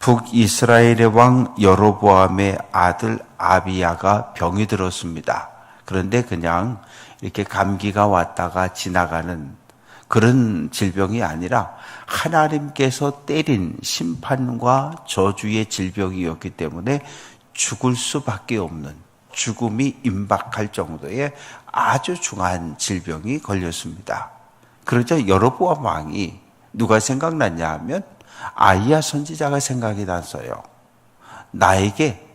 북이스라엘의 왕 여로보암의 아들 아비야가 병이 들었습니다. 그런데 그냥 이렇게 감기가 왔다가 지나가는 그런 질병이 아니라 하나님께서 때린 심판과 저주의 질병이었기 때문에 죽을 수밖에 없는, 죽음이 임박할 정도의 아주 중한 질병이 걸렸습니다. 그러자 여로보암 왕이 누가 생각났냐 하면 아히야 선지자가 생각이 났어요. 나에게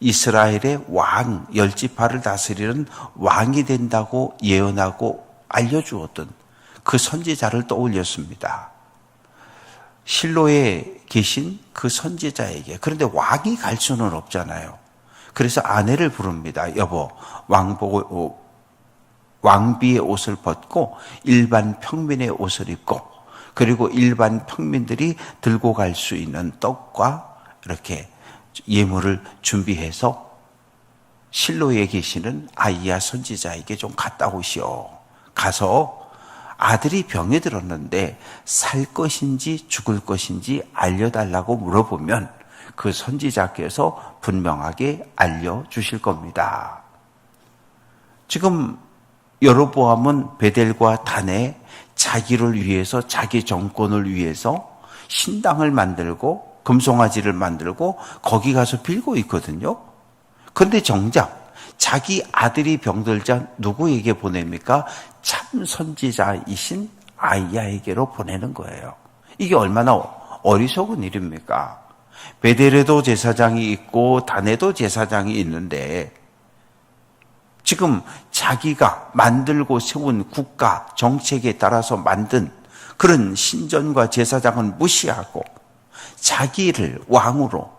이스라엘의 왕, 10지파를 다스리는 왕이 된다고 예언하고 알려주었던 그 선지자를 떠올렸습니다. 실로에 계신 그 선지자에게. 그런데 왕이 갈 수는 없잖아요. 그래서 아내를 부릅니다. 여보, 왕비의 옷을 벗고 일반 평민의 옷을 입고, 그리고 일반 평민들이 들고 갈 수 있는 떡과 이렇게 예물을 준비해서 실로에 계시는 아히야 선지자에게 좀 갔다 오시오. 가서 아들이 병에 들었는데 살 것인지 죽을 것인지 알려달라고 물어보면 그 선지자께서 분명하게 알려주실 겁니다. 지금 여로보암은 베델과 단에 자기를 위해서, 자기 정권을 위해서 신당을 만들고 금송아지를 만들고 거기 가서 빌고 있거든요. 그런데 정작 자기 아들이 병들자 누구에게 보냅니까? 참 선지자이신 아히야에게로 보내는 거예요. 이게 얼마나 어리석은 일입니까? 베델에도 제사장이 있고 단에도 제사장이 있는데 지금 자기가 만들고 세운 국가 정책에 따라서 만든 그런 신전과 제사장은 무시하고 자기를 왕으로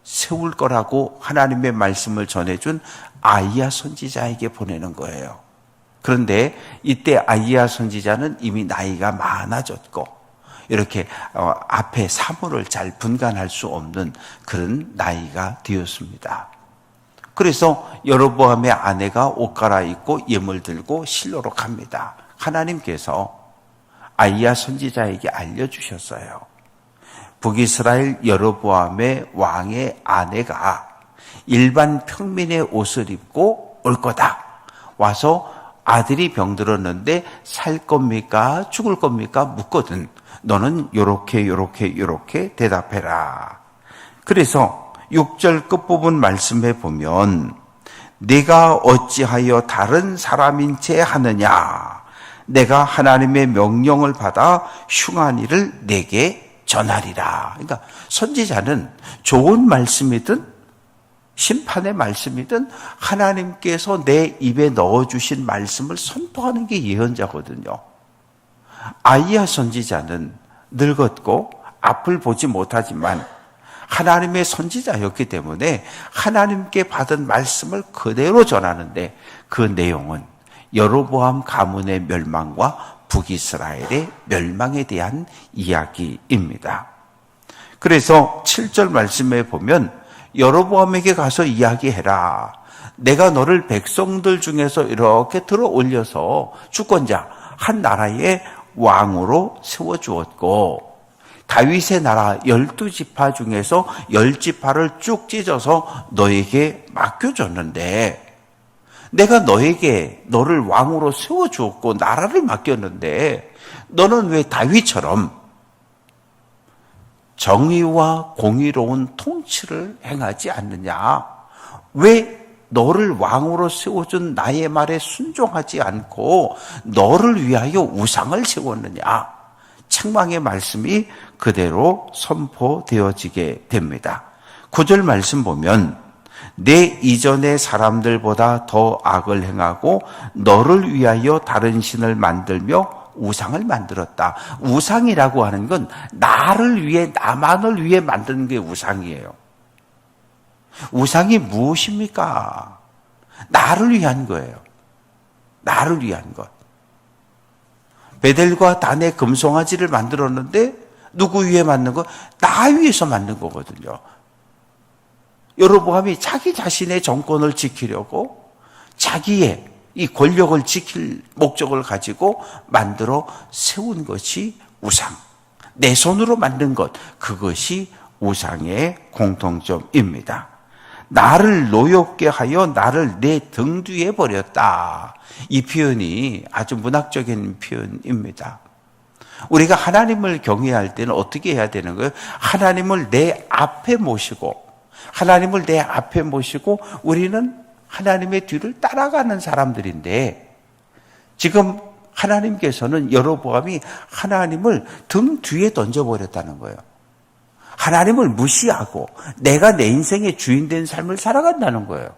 세울 거라고 하나님의 말씀을 전해준 아히야 선지자에게 보내는 거예요. 그런데 이때 아히야 선지자는 이미 나이가 많아졌고 이렇게 앞에 사물을 잘 분간할 수 없는 그런 나이가 되었습니다. 그래서 여로보암의 아내가 옷 갈아입고 예물 들고 실로로 갑니다. 하나님께서 아히야 선지자에게 알려주셨어요. 북이스라엘 여로보암의 왕의 아내가 일반 평민의 옷을 입고 올 거다. 와서 아들이 병들었는데 살 겁니까? 죽을 겁니까? 묻거든. 너는 요렇게 대답해라. 그래서 6절 끝부분 말씀에 보면 네가 어찌하여 다른 사람인 채 하느냐? 내가 하나님의 명령을 받아 흉한 일을 내게 전하리라. 그러니까 선지자는 좋은 말씀이든 심판의 말씀이든 하나님께서 내 입에 넣어주신 말씀을 선포하는 게 예언자거든요. 아히야 선지자는 늙었고 앞을 보지 못하지만 하나님의 선지자였기 때문에 하나님께 받은 말씀을 그대로 전하는데 그 내용은 여로보암 가문의 멸망과 북이스라엘의 멸망에 대한 이야기입니다. 그래서 7절 말씀에 보면 여로보암에게 가서 이야기해라. 내가 너를 백성들 중에서 이렇게 들어 올려서 주권자 한 나라의 왕으로 세워주었고 다윗의 나라 12지파 중에서 10지파를 쭉 찢어서 너에게 맡겨줬는데 내가 너를 왕으로 세워주었고 나라를 맡겼는데 너는 왜 다윗처럼 정의와 공의로운 통치를 행하지 않느냐? 왜 너를 왕으로 세워준 나의 말에 순종하지 않고 너를 위하여 우상을 세웠느냐? 책망의 말씀이 그대로 선포되어지게 됩니다. 9절 말씀 보면 내 이전의 사람들보다 더 악을 행하고 너를 위하여 다른 신을 만들며 우상을 만들었다. 우상이라고 하는 건 나를 위해, 나만을 위해 만드는 게 우상이에요. 우상이 무엇입니까? 나를 위한 거예요. 나를 위한 것. 베델과 단의 금송아지를 만들었는데 누구 위해 만든 거? 나 위해서 만든 거거든요. 여로보암이 자기 자신의 정권을 지키려고 자기의 이 권력을 지킬 목적을 가지고 만들어 세운 것이 우상. 내 손으로 만든 것, 그것이 우상의 공통점입니다. 나를 노엽게 하여 나를 내 등 뒤에 버렸다. 이 표현이 아주 문학적인 표현입니다. 우리가 하나님을 경외할 때는 어떻게 해야 되는 거예요? 하나님을 내 앞에 모시고 우리는 하나님의 뒤를 따라가는 사람들인데, 지금 하나님께서는 여로보암이 하나님을 등 뒤에 던져버렸다는 거예요. 하나님을 무시하고 내가 내 인생의 주인 된 삶을 살아간다는 거예요.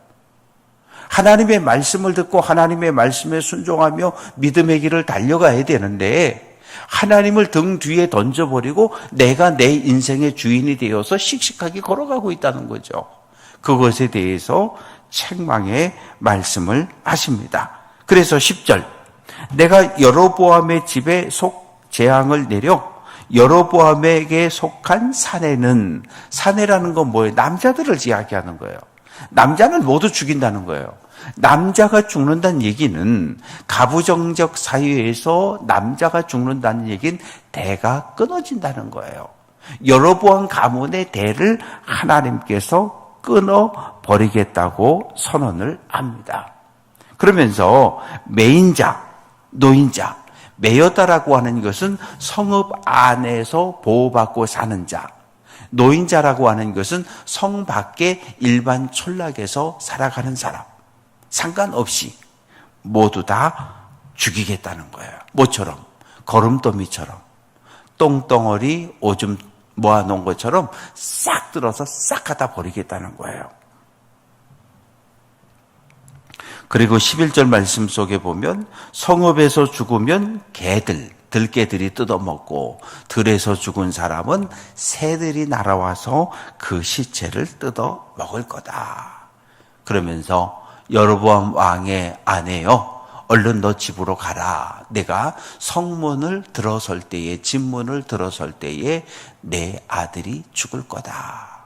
하나님의 말씀을 듣고 하나님의 말씀에 순종하며 믿음의 길을 달려가야 되는데, 하나님을 등 뒤에 던져버리고 내가 내 인생의 주인이 되어서 씩씩하게 걸어가고 있다는 거죠. 그것에 대해서 책망의 말씀을 하십니다. 그래서 10절, 내가 여로보암의 집에 재앙을 내려 여로보암에게 속한 사내라는 건 뭐예요? 남자들을 이야기하는 거예요. 남자는 모두 죽인다는 거예요. 남자가 죽는다는 얘기는, 가부정적 사회에서 남자가 죽는다는 얘기는 대가 끊어진다는 거예요. 여로보암 가문의 대를 하나님께서 끊어버리겠다고 선언을 합니다. 그러면서 노인자, 매여다라고 하는 것은 성읍 안에서 보호받고 사는 자, 노인자라고 하는 것은 성 밖의 일반 촌락에서 살아가는 사람, 상관없이 모두 다 죽이겠다는 거예요. 뭐처럼? 거름더미처럼, 똥덩어리 오줌 모아놓은 것처럼 싹 들어서 싹 갖다 버리겠다는 거예요. 그리고 11절 말씀 속에 보면, 성읍에서 죽으면 들개들이 뜯어먹고, 들에서 죽은 사람은 새들이 날아와서 그 시체를 뜯어 먹을 거다. 그러면서 여로보암 왕의 아내여, 얼른 너 집으로 가라. 내가 집문을 들어설 때에 내 아들이 죽을 거다.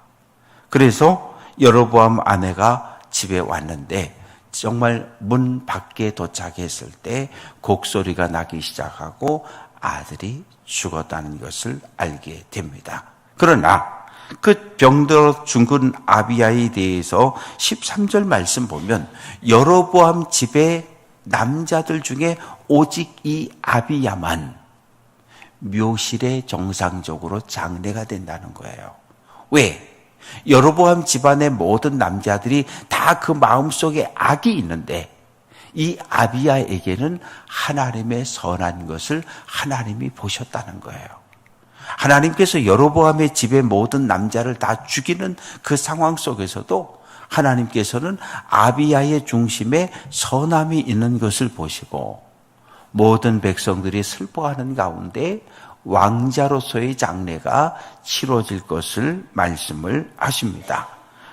그래서 여로보암 아내가 집에 왔는데, 정말 문 밖에 도착했을 때 곡소리가 나기 시작하고 아들이 죽었다는 것을 알게 됩니다. 그러나 그 병들어 죽은 아비야에 대해서 13절 말씀 보면, 여로보암 집의 남자들 중에 오직 이 아비야만 묘실에 정상적으로 장례가 된다는 거예요. 왜? 여로보암 집안의 모든 남자들이 다 그 마음속에 악이 있는데, 이 아비야에게는 하나님의 선한 것을 하나님이 보셨다는 거예요. 하나님께서 여로보암의 집의 모든 남자를 다 죽이는 그 상황 속에서도 하나님께서는 아비야의 중심에 선함이 있는 것을 보시고, 모든 백성들이 슬퍼하는 가운데 왕자로서의 장례가 치러질 것을 말씀을 하십니다.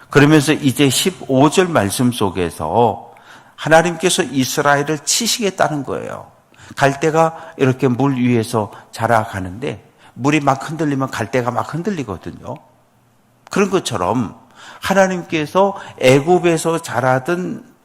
그러면서 이제 15절 말씀 속에서 하나님께서 이스라엘을 치시겠다는 거예요. 갈대가 이렇게 물 위에서 자라가는데 물이 막 흔들리면 갈대가 막 흔들리거든요. 그런 것처럼 하나님께서 애굽에서 자라던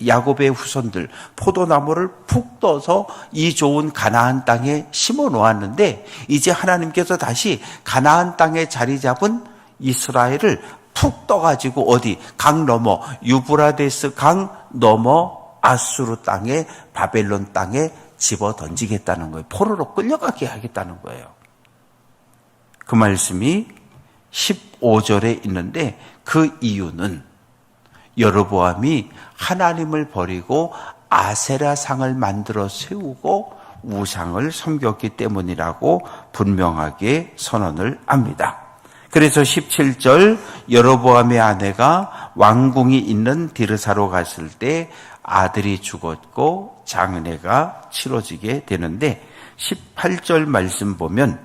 야곱의 후손들, 포도나무를 푹 떠서 이 좋은 가나안 땅에 심어 놓았는데, 이제 하나님께서 다시 가나안 땅에 자리 잡은 이스라엘을 푹 떠가지고 어디 강 넘어, 유브라데스 강 넘어 아수르 땅에, 바벨론 땅에 집어 던지겠다는 거예요. 포로로 끌려가게 하겠다는 거예요. 그 말씀이 15절에 있는데, 그 이유는 여로보암이 하나님을 버리고 아세라상을 만들어 세우고 우상을 섬겼기 때문이라고 분명하게 선언을 합니다. 그래서 17절, 여로보암의 아내가 왕궁이 있는 디르사로 갔을 때 아들이 죽었고 장례가 치러지게 되는데, 18절 말씀 보면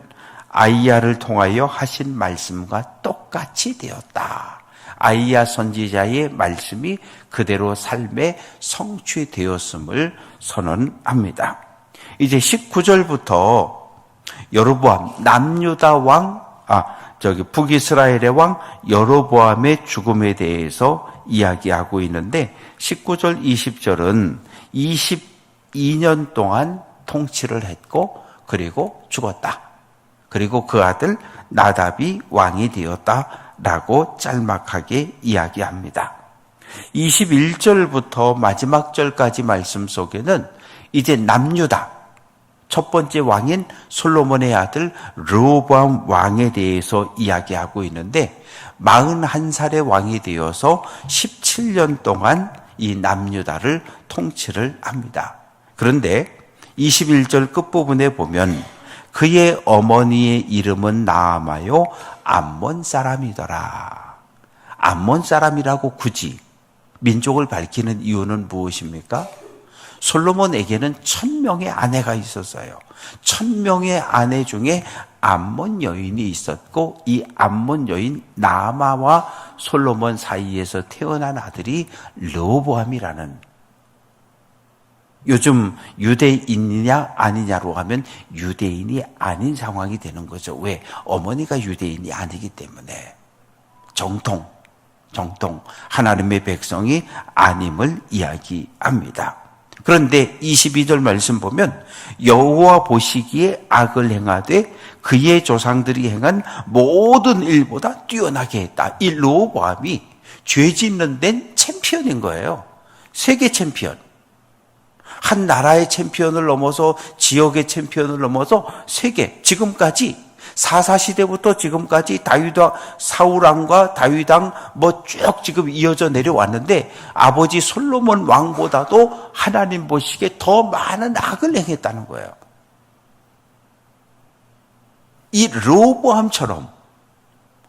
아이야를 통하여 하신 말씀과 똑같이 되었다. 아이야 선지자의 말씀이 그대로 삶에 성취되었음을 선언합니다. 이제 19절부터 여로보암, 남유다 왕, 북이스라엘의 왕 여로보암의 죽음에 대해서 이야기하고 있는데, 19절, 20절은 22년 동안 통치를 했고, 그리고 죽었다. 그리고 그 아들 나답이 왕이 되었다라고 짤막하게 이야기합니다. 21절부터 마지막 절까지 말씀 속에는 이제 남유다, 첫 번째 왕인 솔로몬의 아들 르호보암 왕에 대해서 이야기하고 있는데 41살의 왕이 되어서 17년 동안 이 남유다를 통치를 합니다. 그런데 21절 끝부분에 보면 그의 어머니의 이름은 나아마요 암몬 사람이더라. 암몬 사람이라고 굳이 민족을 밝히는 이유는 무엇입니까? 솔로몬에게는 1000명의 아내가 있었어요. 1000명의 아내 중에 암몬 여인이 있었고 이 암몬 여인 나아마와 솔로몬 사이에서 태어난 아들이 르호보암이라는, 요즘 유대인이냐 아니냐로 하면 유대인이 아닌 상황이 되는 거죠. 왜? 어머니가 유대인이 아니기 때문에. 정통 하나님의 백성이 아님을 이야기합니다. 그런데 22절 말씀 보면 여호와 보시기에 악을 행하되 그의 조상들이 행한 모든 일보다 뛰어나게 했다. 이 르호보암이 죄 짓는 데는 챔피언인 거예요. 세계 챔피언. 한 나라의 챔피언을 넘어서 지역의 챔피언을 넘어서 세계, 지금까지 사사시대부터 지금까지 다윗왕, 사울왕과 다윗왕 쭉 지금 이어져 내려왔는데 아버지 솔로몬 왕보다도 하나님 보시기에 더 많은 악을 행했다는 거예요. 이 르호보암처럼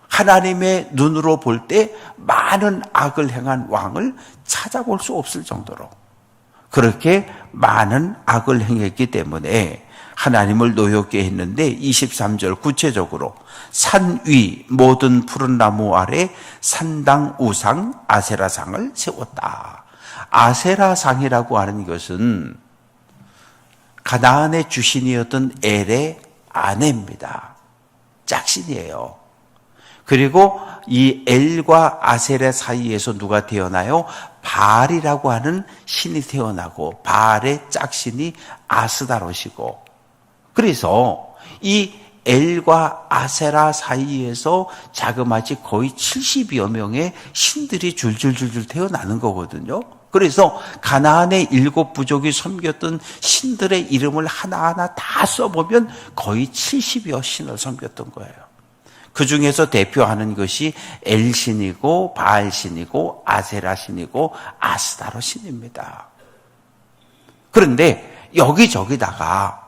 하나님의 눈으로 볼 때 많은 악을 행한 왕을 찾아볼 수 없을 정도로 그렇게 많은 악을 행했기 때문에 하나님을 노엽게 했는데 23절 구체적으로 산 위 모든 푸른 나무 아래 산당 우상 아세라상을 세웠다. 아세라상이라고 하는 것은 가나안의 주신이었던 엘의 아내입니다. 짝신이에요. 그리고 이 엘과 아세라 사이에서 누가 태어나요? 바알이라고 하는 신이 태어나고 바알의 짝신이 아스다롯이고, 그래서 이 엘과 아세라 사이에서 자그마치 거의 70여 명의 신들이 줄줄줄줄 태어나는 거거든요. 그래서 가나안의 7 부족이 섬겼던 신들의 이름을 하나하나 다 써보면 거의 70여 신을 섬겼던 거예요. 그 중에서 대표하는 것이 엘신이고 바알신이고 아세라신이고 아스다롯신입니다. 그런데 여기저기다가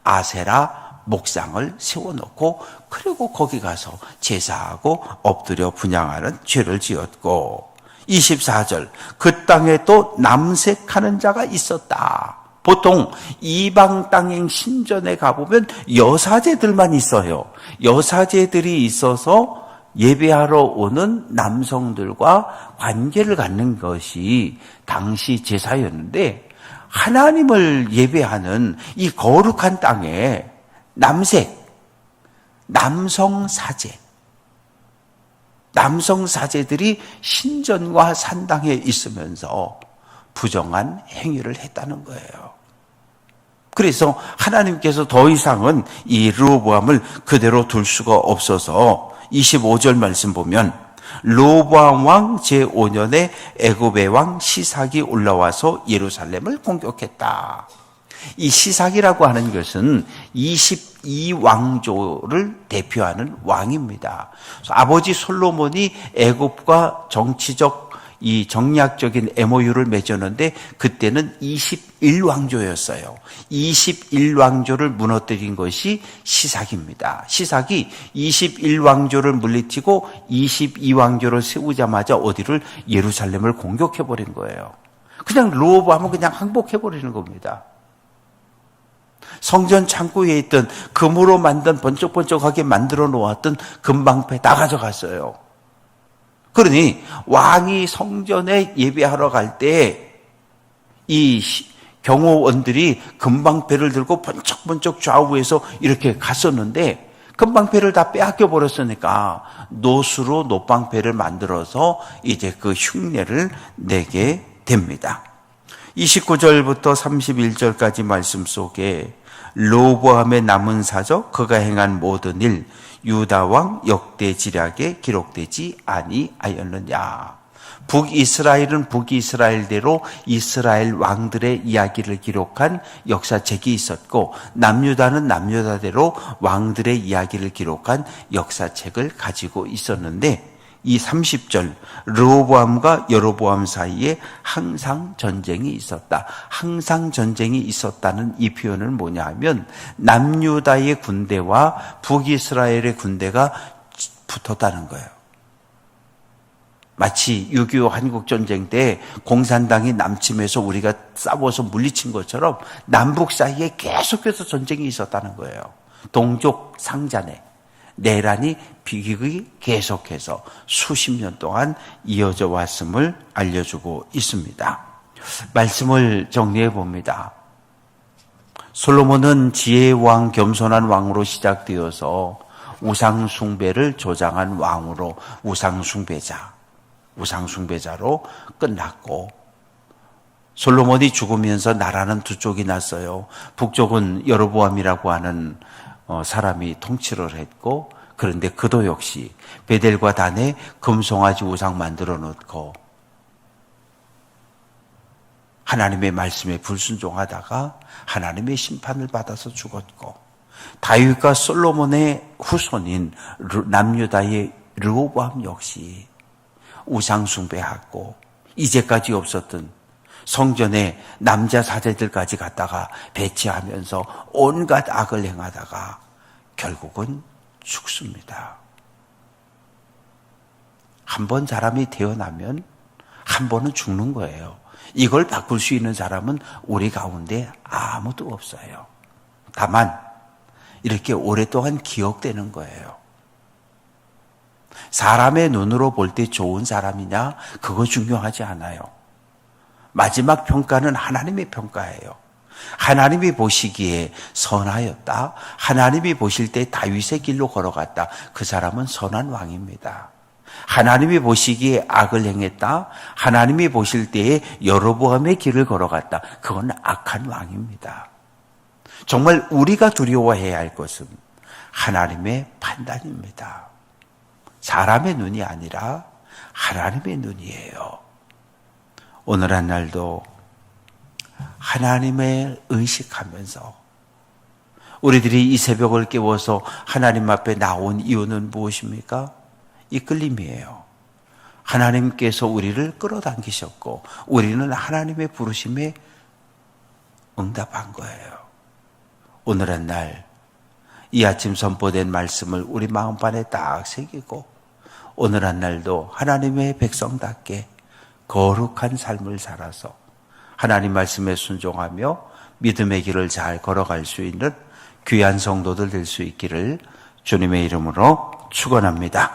아세라 목상을 세워놓고 그리고 거기 가서 제사하고 엎드려 분향하는 죄를 지었고, 24절 그 땅에 또 남색하는 자가 있었다. 보통 이방 땅행 신전에 가보면 여사제들만 있어요. 여사제들이 있어서 예배하러 오는 남성들과 관계를 갖는 것이 당시 제사였는데, 하나님을 예배하는 이 거룩한 땅에 남성사제들이 신전과 산당에 있으면서 부정한 행위를 했다는 거예요. 그래서 하나님께서 더 이상은 이 르호보암을 그대로 둘 수가 없어서 25절 말씀 보면 르호보암 왕 제5년에 애굽의 왕 시삭이 올라와서 예루살렘을 공격했다. 이 시삭이라고 하는 것은 22왕조를 대표하는 왕입니다. 아버지 솔로몬이 애굽과 정치적 이 정략적인 MOU를 맺었는데 그때는 21왕조였어요. 21왕조를 무너뜨린 것이 시삭입니다. 시삭이 21왕조를 물리치고 22왕조를 세우자마자 어디를 예루살렘을 공격해버린 거예요. 그냥 르호보암은 그냥 항복해버리는 겁니다. 성전 창고에 있던 금으로 만든 번쩍번쩍하게 만들어 놓았던 금방패 다 가져갔어요. 그러니 왕이 성전에 예배하러 갈 때 이 경호원들이 금방패를 들고 번쩍번쩍 좌우에서 이렇게 갔었는데 금방패를 다 빼앗겨 버렸으니까 노수로 노방패를 만들어서 이제 그 흉내를 내게 됩니다. 29절부터 31절까지 말씀 속에 르호보암의 남은 사적 그가 행한 모든 일 유다 왕 역대 지략에 기록되지 아니하였느냐. 북이스라엘은 북이스라엘대로 이스라엘 왕들의 이야기를 기록한 역사책이 있었고, 남유다는 남유다대로 왕들의 이야기를 기록한 역사책을 가지고 있었는데, 이 30절 르호보암과 여로보암 사이에 항상 전쟁이 있었다. 항상 전쟁이 있었다는 이 표현은 뭐냐 하면 남유다의 군대와 북이스라엘의 군대가 붙었다는 거예요. 마치 6.25 한국전쟁 때 공산당이 남침해서 우리가 싸워서 물리친 것처럼 남북 사이에 계속해서 전쟁이 있었다는 거예요. 동족 상잔의 내란이 비극이 계속해서 수십 년 동안 이어져 왔음을 알려주고 있습니다. 말씀을 정리해 봅니다. 솔로몬은 지혜의 왕, 겸손한 왕으로 시작되어서 우상 숭배를 조장한 왕으로 우상 숭배자로 끝났고, 솔로몬이 죽으면서 나라는 두 쪽이 났어요. 북쪽은 여로보암이라고 하는 사람이 통치를 했고, 그런데 그도 역시 베델과 단에 금송아지 우상 만들어 놓고 하나님의 말씀에 불순종하다가 하나님의 심판을 받아서 죽었고, 다윗과 솔로몬의 후손인 남유다의 르호보암 역시 우상 숭배하고 이제까지 없었던 성전에 남자 사제들까지 갖다가 배치하면서 온갖 악을 행하다가 결국은 죽습니다. 한 번 사람이 태어나면 한 번은 죽는 거예요. 이걸 바꿀 수 있는 사람은 우리 가운데 아무도 없어요. 다만 이렇게 오랫동안 기억되는 거예요. 사람의 눈으로 볼 때 좋은 사람이냐? 그거 중요하지 않아요. 마지막 평가는 하나님의 평가예요. 하나님이 보시기에 선하였다. 하나님이 보실 때 다윗의 길로 걸어갔다. 그 사람은 선한 왕입니다. 하나님이 보시기에 악을 행했다. 하나님이 보실 때에 여로보암의 길을 걸어갔다. 그건 악한 왕입니다. 정말 우리가 두려워해야 할 것은 하나님의 판단입니다. 사람의 눈이 아니라 하나님의 눈이에요. 오늘 한 날도 하나님을 의식하면서 우리들이 이 새벽을 깨워서 하나님 앞에 나온 이유는 무엇입니까? 이끌림이에요. 하나님께서 우리를 끌어당기셨고 우리는 하나님의 부르심에 응답한 거예요. 오늘 한 날 이 아침 선포된 말씀을 우리 마음판에 딱 새기고 오늘 한 날도 하나님의 백성답게 거룩한 삶을 살아서 하나님 말씀에 순종하며 믿음의 길을 잘 걸어갈 수 있는 귀한 성도들 될 수 있기를 주님의 이름으로 축원합니다.